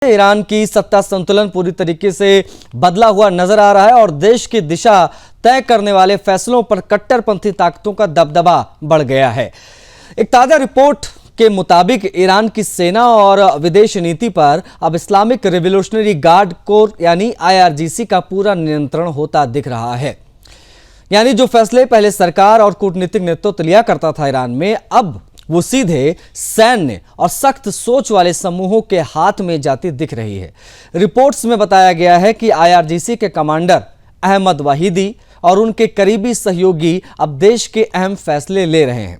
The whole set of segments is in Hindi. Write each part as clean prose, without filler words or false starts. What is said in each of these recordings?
ईरान की सत्ता संतुलन पूरी तरीके से बदला हुआ नजर आ रहा है और देश की दिशा तय करने वाले फैसलों पर कट्टरपंथी ताकतों का दबदबा बढ़ गया है। एक ताजा रिपोर्ट के मुताबिक ईरान की सेना और विदेश नीति पर अब इस्लामिक रिवॉल्यूशनरी गार्ड कोर यानी IRGC का पूरा नियंत्रण होता दिख रहा है। यानी जो फैसले पहले सरकार और कूटनीतिक नेतृत्व लिया करता था ईरान में, अब वो सीधे सैन्य और सख्त सोच वाले समूहों के हाथ में जाती दिख रही है। रिपोर्ट्स में बताया गया है कि IRGC के कमांडर अहमद वाहिदी और उनके करीबी सहयोगी अब देश के अहम फैसले ले रहे हैं।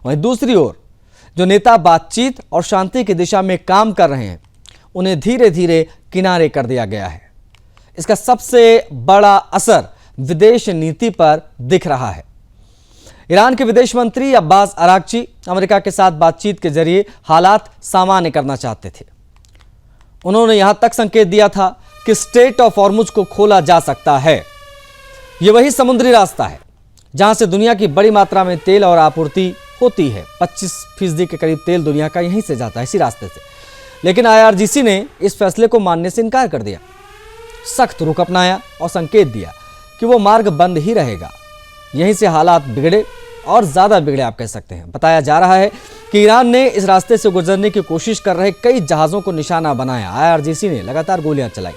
वहीं दूसरी ओर जो नेता बातचीत और शांति की दिशा में काम कर रहे हैं, उन्हें धीरे धीरे किनारे कर दिया गया है। इसका सबसे बड़ा असर विदेश नीति पर दिख रहा है। ईरान के विदेश मंत्री अब्बास अरागची अमेरिका के साथ बातचीत के जरिए हालात सामान्य करना चाहते थे। उन्होंने यहां तक संकेत दिया था कि स्ट्रेट ऑफ हॉर्मुज को खोला जा सकता है। यह वही समुद्री रास्ता है जहां से दुनिया की बड़ी मात्रा में तेल और आपूर्ति होती है। 25% के करीब तेल दुनिया का यहीं से जाता है, इसी रास्ते से। लेकिन IRGC ने इस फैसले को मानने से इनकार कर दिया, सख्त रुख अपनाया और संकेत दिया कि वो मार्ग बंद ही रहेगा। यहीं से हालात बिगड़े और ज्यादा बिगड़े, आप कह सकते हैं। बताया जा रहा है कि ईरान ने इस रास्ते से गुजरने की कोशिश कर रहे कई जहाजों को निशाना बनाया। IRGC ने लगातार गोलियां चलाई,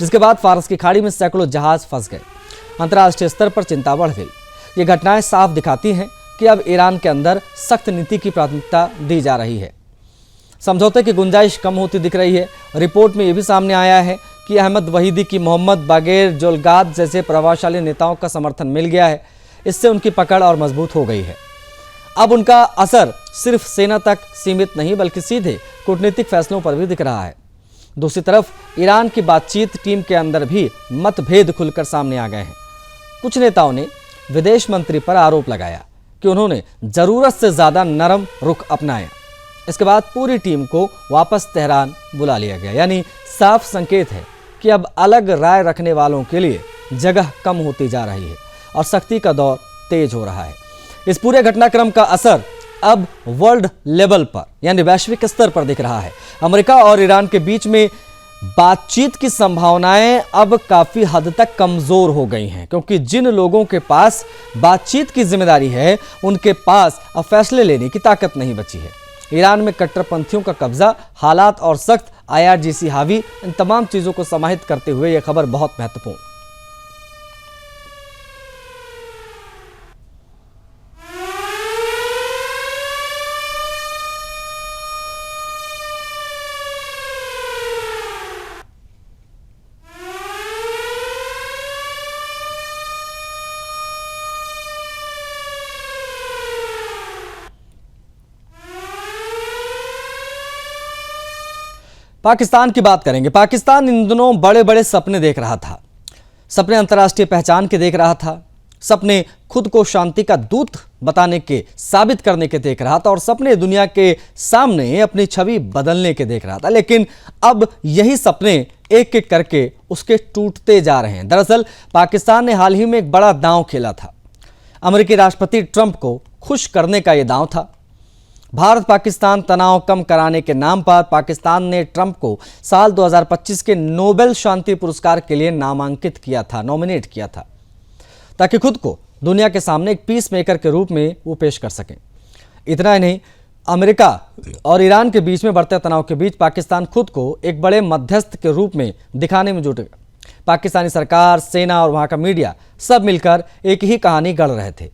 जिसके बाद फारस की खाड़ी में सैकड़ों जहाज फंस गए। अंतर्राष्ट्रीय स्तर पर चिंता बढ़ गई। ये घटनाएं साफ दिखाती हैं कि अब ईरान के अंदर सख्त नीति की प्राथमिकता दी जा रही है। समझौते की गुंजाइश कम होती दिख रही है। रिपोर्ट में यह भी सामने आया है कि अहमद वहीदी की मोहम्मद बागेर जोलगाद जैसे प्रभावशाली नेताओं का समर्थन मिल गया है। इससे उनकी पकड़ और मजबूत हो गई है। अब उनका असर सिर्फ सेना तक सीमित नहीं, बल्कि सीधे कूटनीतिक फैसलों पर भी दिख रहा है। दूसरी तरफ ईरान की बातचीत टीम के अंदर भी मतभेद खुलकर सामने आ गए हैं। कुछ नेताओं ने विदेश मंत्री पर आरोप लगाया कि उन्होंने जरूरत से ज्यादा नरम रुख अपनाया। इसके बाद पूरी टीम को वापस तेहरान बुला लिया गया। यानी साफ संकेत है कि अब अलग राय रखने वालों के लिए जगह कम होती जा रही है और सख्ती का दौर तेज हो रहा है। इस पूरे घटनाक्रम का असर अब वर्ल्ड लेवल पर यानी वैश्विक स्तर पर दिख रहा है। अमेरिका और ईरान के बीच में बातचीत की संभावनाएं अब काफी हद तक कमजोर हो गई हैं, क्योंकि जिन लोगों के पास बातचीत की जिम्मेदारी है, उनके पास अब फैसले लेने की ताकत नहीं बची है। ईरान में कट्टरपंथियों का कब्जा, हालात और सख्त IRGC हावी, इन तमाम चीजों को समाहित करते हुए यह खबर बहुत महत्वपूर्ण। पाकिस्तान की बात करेंगे। पाकिस्तान इन दिनों बड़े बड़े सपने देख रहा था। सपने अंतर्राष्ट्रीय पहचान के देख रहा था। सपने खुद को शांति का दूत बताने के, साबित करने के देख रहा था। और सपने दुनिया के सामने अपनी छवि बदलने के देख रहा था। लेकिन अब यही सपने एक एक करके उसके टूटते जा रहे हैं। दरअसल पाकिस्तान ने हाल ही में एक बड़ा दांव खेला था। अमेरिकी राष्ट्रपति ट्रंप को खुश करने का यह दांव था। भारत पाकिस्तान तनाव कम कराने के नाम पर पाकिस्तान ने ट्रंप को साल 2025 के नोबेल शांति पुरस्कार के लिए नामांकित किया था, नॉमिनेट किया था, ताकि खुद को दुनिया के सामने एक पीस मेकर के रूप में वो पेश कर सकें। इतना ही नहीं, अमेरिका और ईरान के बीच में बढ़ते तनाव के बीच पाकिस्तान खुद को एक बड़े मध्यस्थ के रूप में दिखाने में जुट गया। पाकिस्तानी सरकार, सेना और वहां का मीडिया सब मिलकर एक ही कहानी गढ़ रहे थे।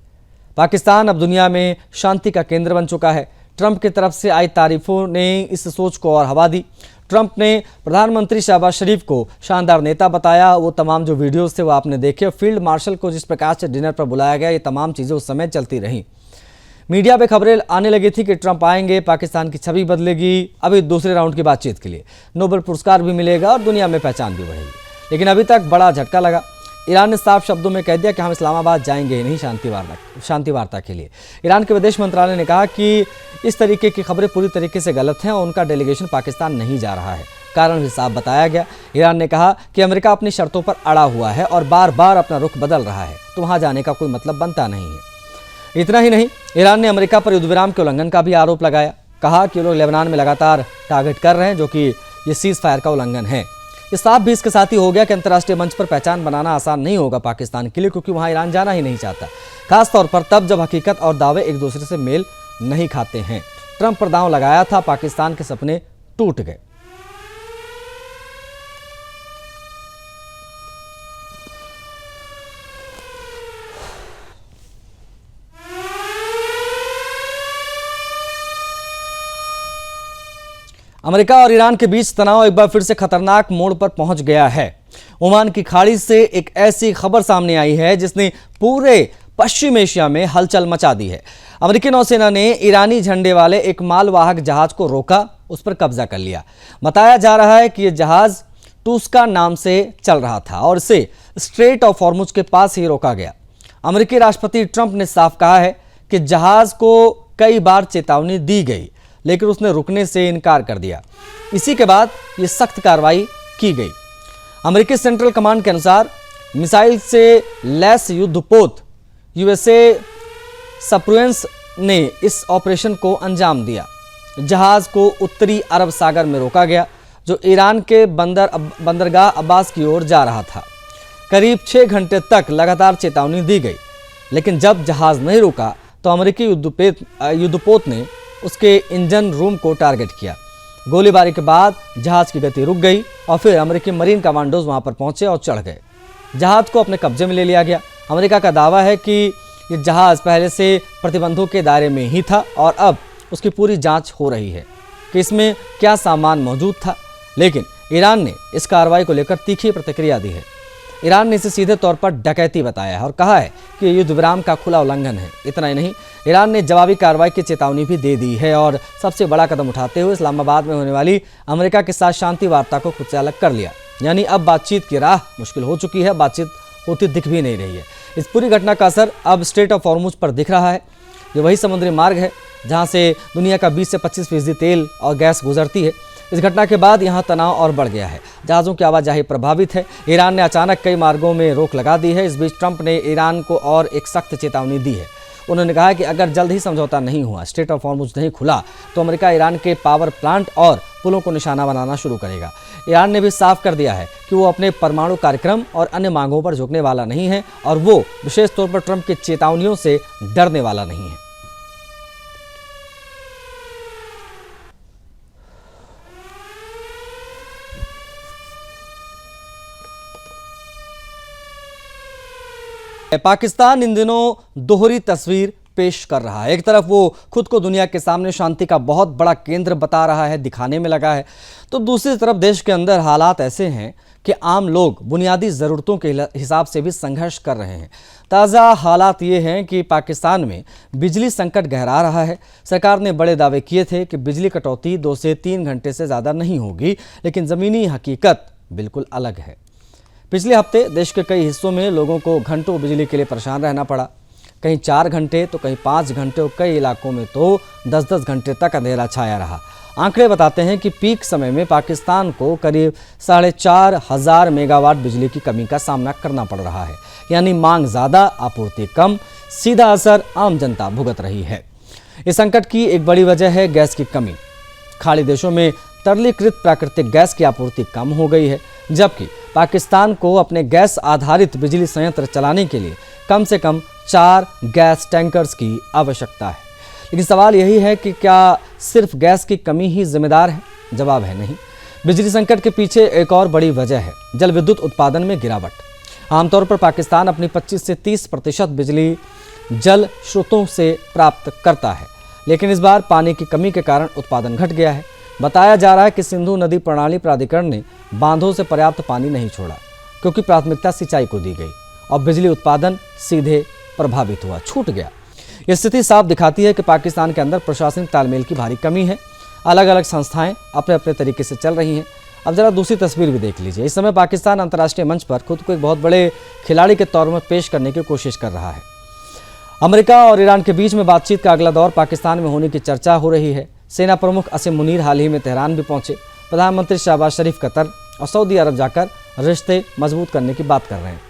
पाकिस्तान अब दुनिया में शांति का केंद्र बन चुका है। ट्रंप की तरफ से आई तारीफों ने इस सोच को और हवा दी। ट्रंप ने प्रधानमंत्री शहबाज शरीफ को शानदार नेता बताया। वो तमाम जो वीडियोस थे वो आपने देखे। फील्ड मार्शल को जिस प्रकार से डिनर पर बुलाया गया, ये तमाम चीज़ें उस समय चलती रहीं। मीडिया पे खबरें आने लगी थी कि ट्रंप आएंगे, पाकिस्तान की छवि बदलेगी, अभी दूसरे राउंड की बातचीत के लिए नोबेल पुरस्कार भी मिलेगा और दुनिया में पहचान भी बढ़ेगी। लेकिन अभी तक बड़ा झटका लगा। ईरान ने साफ शब्दों में कह दिया कि हम इस्लामाबाद जाएंगे ही नहीं शांति वार्ता के लिए। ईरान के विदेश मंत्रालय ने कहा कि इस तरीके की खबरें पूरी तरीके से गलत हैं और उनका डेलीगेशन पाकिस्तान नहीं जा रहा है। कारण भी साफ बताया गया। ईरान ने कहा कि अमेरिका अपनी शर्तों पर अड़ा हुआ है और बार बार अपना रुख बदल रहा है, तो वहां जाने का कोई मतलब बनता नहीं है। इतना ही नहीं, ईरान ने अमेरिका पर युद्ध विराम के उल्लंघन का भी आरोप लगाया। कहा कि लोग लेबनान में लगातार टारगेट कर रहे हैं, जो कि ये सीज फायर का उल्लंघन है। ये साफ भी इसके साथ ही हो गया कि अंतर्राष्ट्रीय मंच पर पहचान बनाना आसान नहीं होगा पाकिस्तान के लिए, क्योंकि वहां ईरान जाना ही नहीं चाहता, खासतौर पर तब जब हकीकत और दावे एक दूसरे से मेल नहीं खाते हैं। ट्रंप पर दांव लगाया था, पाकिस्तान के सपने टूट गए। अमेरिका और ईरान के बीच तनाव एक बार फिर से खतरनाक मोड़ पर पहुंच गया है। ओमान की खाड़ी से एक ऐसी खबर सामने आई है जिसने पूरे पश्चिम एशिया में हलचल मचा दी है। अमेरिकी नौसेना ने ईरानी झंडे वाले एक मालवाहक जहाज को रोका, उस पर कब्जा कर लिया। बताया जा रहा है कि यह जहाज टूस्का नाम से चल रहा था और इसे स्ट्रेट ऑफ हॉर्मुज के पास ही रोका गया। अमेरिकी राष्ट्रपति ट्रंप ने साफ कहा है कि जहाज को कई बार चेतावनी दी गई, लेकिन उसने रुकने से इनकार कर दिया। इसी के बाद यह सख्त कार्रवाई की गई। अमेरिकी सेंट्रल कमांड के अनुसार मिसाइल से लैस युद्धपोत यूएसए सप्रुएंस ने इस ऑपरेशन को अंजाम दिया। जहाज को उत्तरी अरब सागर में रोका गया, जो ईरान के बंदरगाह अब्बास की ओर जा रहा था। करीब 6 घंटे तक लगातार चेतावनी दी गई, लेकिन जब जहाज नहीं रुका तो अमेरिकी युद्धपोत ने उसके इंजन रूम को टारगेट किया। गोलीबारी के बाद जहाज की गति रुक गई और फिर अमेरिकी मरीन कमांडोज वहां पर पहुंचे और चढ़ गए। जहाज को अपने कब्जे में ले लिया गया। अमेरिका का दावा है कि यह जहाज पहले से प्रतिबंधों के दायरे में ही था और अब उसकी पूरी जांच हो रही है कि इसमें क्या सामान मौजूद था, लेकिन ईरान ने इस कार्रवाई को लेकर तीखी प्रतिक्रिया दी है। ईरान ने इसे सीधे तौर पर डकैती बताया है और कहा है कि युद्ध विराम का खुला उल्लंघन है। इतना ही नहीं, ईरान ने जवाबी कार्रवाई की चेतावनी भी दे दी है और सबसे बड़ा कदम उठाते हुए इस्लामाबाद में होने वाली अमेरिका के साथ शांति वार्ता को खुद से अलग कर लिया। यानी अब बातचीत की राह मुश्किल हो चुकी है, बातचीत होती दिख भी नहीं रही है। इस पूरी घटना का असर अब स्ट्रेट ऑफ हॉर्मुज पर दिख रहा है। ये वही समुद्री मार्ग है जहाँ से दुनिया का 20 से 25% तेल और गैस गुजरती है। इस घटना के बाद यहाँ तनाव और बढ़ गया है, जहाज़ों की आवाजाही प्रभावित है। ईरान ने अचानक कई मार्गों में रोक लगा दी है। इस बीच ट्रंप ने ईरान को और एक सख्त चेतावनी दी है। उन्होंने कहा कि अगर जल्द ही समझौता नहीं हुआ, स्ट्रेट ऑफ हॉर्मुज नहीं खुला, तो अमेरिका ईरान के पावर प्लांट और पुलों को निशाना बनाना शुरू करेगा। ईरान ने भी साफ कर दिया है कि वो अपने परमाणु कार्यक्रम और अन्य मांगों पर झुकने वाला नहीं है और वो विशेष तौर पर ट्रंप की चेतावनियों से डरने वाला नहीं है। पाकिस्तान इन दिनों दोहरी तस्वीर पेश कर रहा है। एक तरफ वो खुद को दुनिया के सामने शांति का बहुत बड़ा केंद्र बता रहा है, दिखाने में लगा है, तो दूसरी तरफ देश के अंदर हालात ऐसे हैं कि आम लोग बुनियादी ज़रूरतों के हिसाब से भी संघर्ष कर रहे हैं। ताज़ा हालात ये हैं कि पाकिस्तान में बिजली संकट गहरा रहा है। सरकार ने बड़े दावे किए थे कि बिजली कटौती 2 से 3 घंटे से ज़्यादा नहीं होगी, लेकिन ज़मीनी हकीकत बिल्कुल अलग है। पिछले हफ्ते देश के कई हिस्सों में लोगों को घंटों बिजली के लिए परेशान रहना पड़ा। कहीं 4 घंटे तो कहीं 5 घंटे और कई इलाकों में तो 10-10 घंटे तक अंधेरा छाया रहा। आंकड़े बताते हैं कि पीक समय में पाकिस्तान को करीब 4,500 मेगावाट बिजली की कमी का सामना करना पड़ रहा है। यानी मांग ज़्यादा, आपूर्ति कम, सीधा असर आम जनता भुगत रही है। इस संकट की एक बड़ी वजह है गैस की कमी। खाड़ी देशों में तरलीकृत प्राकृतिक गैस की आपूर्ति कम हो गई है, जबकि पाकिस्तान को अपने गैस आधारित बिजली संयंत्र चलाने के लिए कम से कम 4 गैस टैंकर्स की आवश्यकता है। लेकिन सवाल यही है कि क्या सिर्फ गैस की कमी ही जिम्मेदार है? जवाब है नहीं। बिजली संकट के पीछे एक और बड़ी वजह है जल विद्युत उत्पादन में गिरावट। आमतौर पर पाकिस्तान अपनी 25 से 30% बिजली जल स्रोतों से प्राप्त करता है, लेकिन इस बार पानी की कमी के कारण उत्पादन घट गया है। बताया जा रहा है कि सिंधु नदी प्रणाली प्राधिकरण ने बांधों से पर्याप्त पानी नहीं छोड़ा, क्योंकि प्राथमिकता सिंचाई को दी गई और बिजली उत्पादन सीधे प्रभावित हुआ, छूट गया। यह स्थिति साफ दिखाती है कि पाकिस्तान के अंदर प्रशासनिक तालमेल की भारी कमी है। अलग अलग संस्थाएं अपने अपने तरीके से चल रही हैं। अब जरा दूसरी तस्वीर भी देख लीजिए। इस समय पाकिस्तान अंतर्राष्ट्रीय मंच पर खुद को एक बहुत बड़े खिलाड़ी के तौर में पेश करने की कोशिश कर रहा है। अमेरिका और ईरान के बीच में बातचीत का अगला दौर पाकिस्तान में होने की चर्चा हो रही है। सेना प्रमुख असीम मुनीर हाल ही में तेहरान भी पहुंचे। प्रधानमंत्री शहबाज शरीफ कतर और सऊदी अरब जाकर रिश्ते मजबूत करने की बात कर रहे हैं।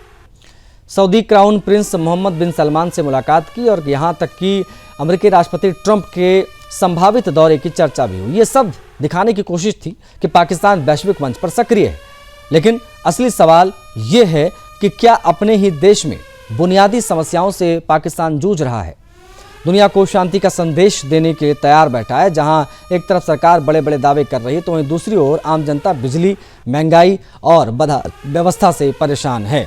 सऊदी क्राउन प्रिंस मोहम्मद बिन सलमान से मुलाकात की और यहाँ तक कि अमेरिकी राष्ट्रपति ट्रंप के संभावित दौरे की चर्चा भी हुई। ये सब दिखाने की कोशिश थी कि पाकिस्तान वैश्विक मंच पर सक्रिय है, लेकिन असली सवाल ये है कि क्या अपने ही देश में बुनियादी समस्याओं से पाकिस्तान जूझ रहा है। दुनिया को शांति का संदेश देने के लिए तैयार बैठा है। जहां एक तरफ सरकार बड़े बड़े दावे कर रही है, तो वहीं दूसरी ओर आम जनता बिजली, महंगाई और व्यवस्था से परेशान है।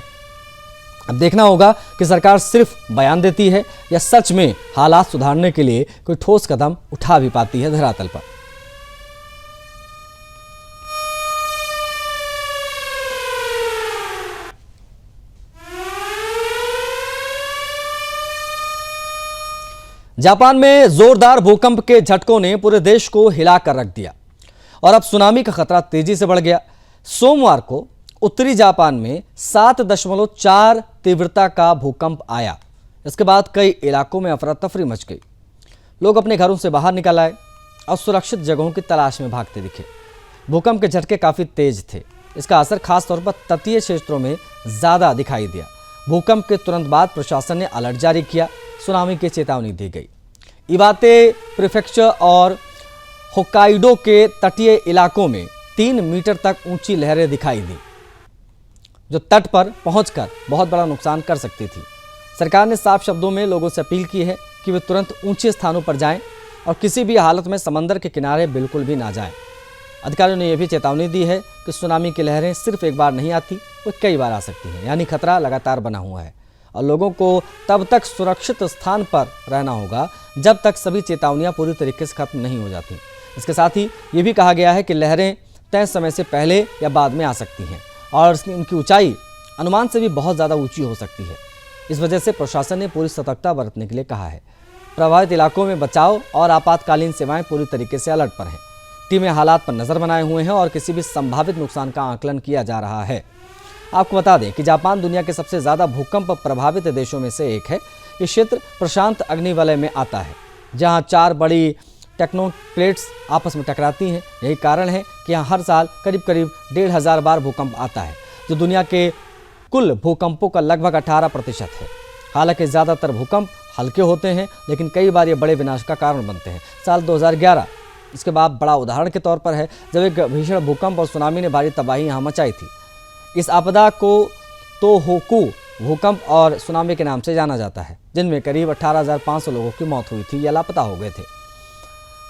अब देखना होगा कि सरकार सिर्फ बयान देती है या सच में हालात सुधारने के लिए कोई ठोस कदम उठा भी पाती है धरातल पर। जापान में जोरदार भूकंप के झटकों ने पूरे देश को हिलाकर रख दिया और अब सुनामी का खतरा तेजी से बढ़ गया। सोमवार को उत्तरी जापान में 7.4 तीव्रता का भूकंप आया। इसके बाद कई इलाकों में अफरा तफरी मच गई। लोग अपने घरों से बाहर निकल आए और सुरक्षित जगहों की तलाश में भागते दिखे। भूकंप के झटके काफी तेज थे। इसका असर खास तौर पर तटीय क्षेत्रों में ज्यादा दिखाई दिया। भूकंप के तुरंत बाद प्रशासन ने अलर्ट जारी किया, सुनामी की चेतावनी दी गई। इवाते प्रीफेक्चर और होक्काइडो के तटीय इलाकों में 3 मीटर तक ऊंची लहरें दिखाई दी, जो तट पर पहुंचकर बहुत बड़ा नुकसान कर सकती थी। सरकार ने साफ शब्दों में लोगों से अपील की है कि वे तुरंत ऊंचे स्थानों पर जाएं और किसी भी हालत में समंदर के किनारे बिल्कुल भी ना जाएं। अधिकारियों ने यह भी चेतावनी दी है कि सुनामी की लहरें सिर्फ एक बार नहीं आती, वो कई बार आ सकती हैं, यानी खतरा लगातार बना हुआ है और लोगों को तब तक सुरक्षित स्थान पर रहना होगा जब तक सभी चेतावनियां पूरी तरीके से खत्म नहीं हो जाती। इसके साथ ही ये भी कहा गया है कि लहरें तय समय से पहले या बाद में आ सकती हैं और इनकी ऊंचाई अनुमान से भी बहुत ज़्यादा ऊंची हो सकती है। इस वजह से प्रशासन ने पूरी सतर्कता बरतने के लिए कहा है। प्रभावित इलाकों में बचाव और आपातकालीन सेवाएं पूरी तरीके से अलर्ट पर हैं। टीमें हालात पर नजर बनाए हुए हैं और किसी भी संभावित नुकसान का आकलन किया जा रहा है। आपको बता दें कि जापान दुनिया के सबसे ज्यादा भूकंप प्रभावित देशों में से एक है। ये क्षेत्र प्रशांत अग्निवलय में आता है, जहां 4 बड़ी टेक्नो प्लेट्स आपस में टकराती हैं। यही कारण है कि यहाँ हर साल करीब 1,500 बार भूकंप आता है, जो दुनिया के कुल भूकंपों का लगभग 18% है। हालांकि ज़्यादातर भूकंप हल्के होते हैं, लेकिन कई बार ये बड़े विनाश का कारण बनते हैं। साल 2011 इसके बाद बड़ा उदाहरण के तौर पर है, जब एक भीषण भूकंप और सुनामी ने भारी तबाही यहाँ मचाई थी। इस आपदा को तोहोकू भूकंप और सुनामी के नाम से जाना जाता है, जिनमें करीब 18,500 लोगों की मौत हुई थी या लापता हो गए थे।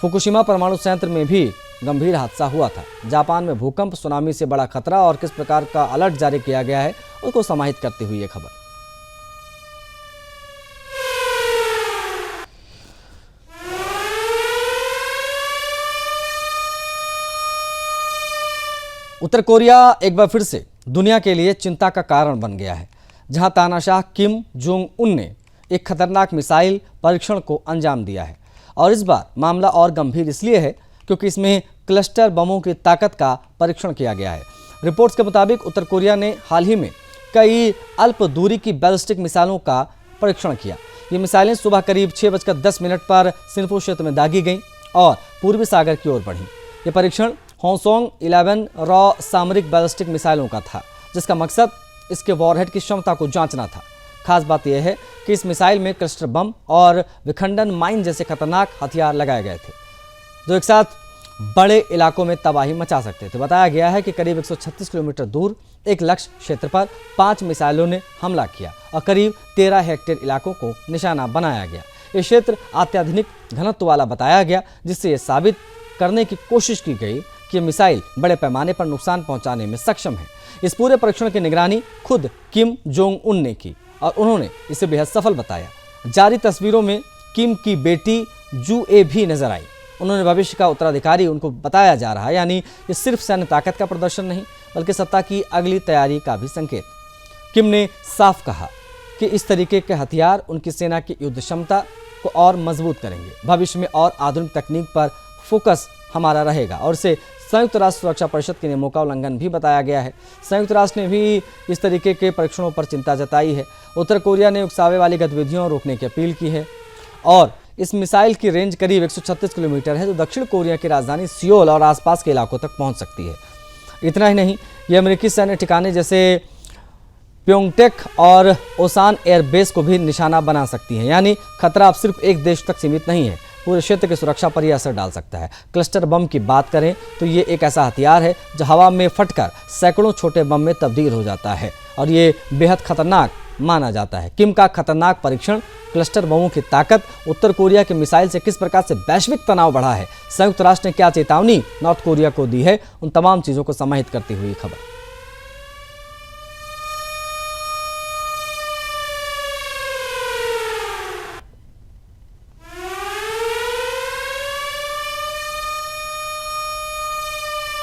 फुकुशिमा परमाणु संयंत्र में भी गंभीर हादसा हुआ था। जापान में भूकंप, सुनामी से बड़ा खतरा और किस प्रकार का अलर्ट जारी किया गया है, उसको समाहित करती हुई ये खबर। उत्तर कोरिया एक बार फिर से दुनिया के लिए चिंता का कारण बन गया है, जहां तानाशाह किम जोंग उन ने एक खतरनाक मिसाइल परीक्षण को अंजाम दिया है। और इस बार मामला और गंभीर इसलिए है क्योंकि इसमें क्लस्टर बमों की ताकत का परीक्षण किया गया है। रिपोर्ट्स के मुताबिक उत्तर कोरिया ने हाल ही में कई अल्प दूरी की बैलिस्टिक मिसाइलों का परीक्षण किया। ये मिसाइलें सुबह करीब 6:10 पर सिन्फू क्षेत्र में दागी गईं और पूर्वी सागर की ओर बढ़ीं। ये परीक्षण होंसोंग 11 रॉ सामरिक बैलिस्टिक मिसाइलों का था, जिसका मकसद इसके वॉरहेड की क्षमता को जांचना था। खास बात यह है कि इस मिसाइल में क्लस्टर बम और विखंडन माइन जैसे खतरनाक हथियार लगाए गए थे, जो एक साथ बड़े इलाकों में तबाही मचा सकते थे। बताया गया है कि करीब 136 किलोमीटर दूर एक लक्ष्य क्षेत्र पर 5 मिसाइलों ने हमला किया और करीब 13 हेक्टेयर इलाकों को निशाना बनाया गया। ये क्षेत्र अत्याधुनिक घनत्व वाला बताया गया, जिससे ये साबित करने की कोशिश की गई कि मिसाइल बड़े पैमाने पर नुकसान पहुंचाने में सक्षम है। इस पूरे परीक्षण की निगरानी खुद किम जोंग उन ने की और उन्होंने इसे बेहद सफल बताया। जारी तस्वीरों में किम की बेटी जू ए भी नजर आई। उन्होंने भविष्य का उत्तराधिकारी उनको बताया जा रहा है, यानी ये सिर्फ सैन्य ताकत का प्रदर्शन नहीं, बल्कि सत्ता की अगली तैयारी का भी संकेत। किम ने साफ कहा कि इस तरीके के हथियार उनकी सेना की युद्ध क्षमता को और मजबूत करेंगे। भविष्य में और आधुनिक तकनीक पर फोकस हमारा रहेगा और इसे संयुक्त राष्ट्र सुरक्षा परिषद के नियमों का उल्लंघन भी बताया गया है। संयुक्त राष्ट्र ने भी इस तरीके के परीक्षणों पर चिंता जताई है। उत्तर कोरिया ने उकसावे वाली गतिविधियों रोकने की अपील की है और इस मिसाइल की रेंज करीब 136 किलोमीटर है, जो दक्षिण कोरिया की राजधानी सियोल और आसपास के इलाकों तक पहुंच सकती है। इतना ही नहीं, ये अमेरिकी सैन्य ठिकाने जैसे प्योंगटेक और ओसान एयरबेस को भी निशाना बना सकती है। यानी खतरा अब सिर्फ एक देश तक सीमित नहीं है, पूरे क्षेत्र की सुरक्षा पर यह असर डाल सकता है। क्लस्टर बम की बात करें तो ये एक ऐसा हथियार है जो हवा में फटकर सैकड़ों छोटे बम में तब्दील हो जाता है और ये बेहद खतरनाक माना जाता है। किम का खतरनाक परीक्षण, क्लस्टर बमों की ताकत, उत्तर कोरिया के मिसाइल से किस प्रकार से वैश्विक तनाव बढ़ा है, संयुक्त राष्ट्र ने क्या चेतावनी नॉर्थ कोरिया को दी है, उन तमाम चीज़ों को समाहित करती हुई खबर।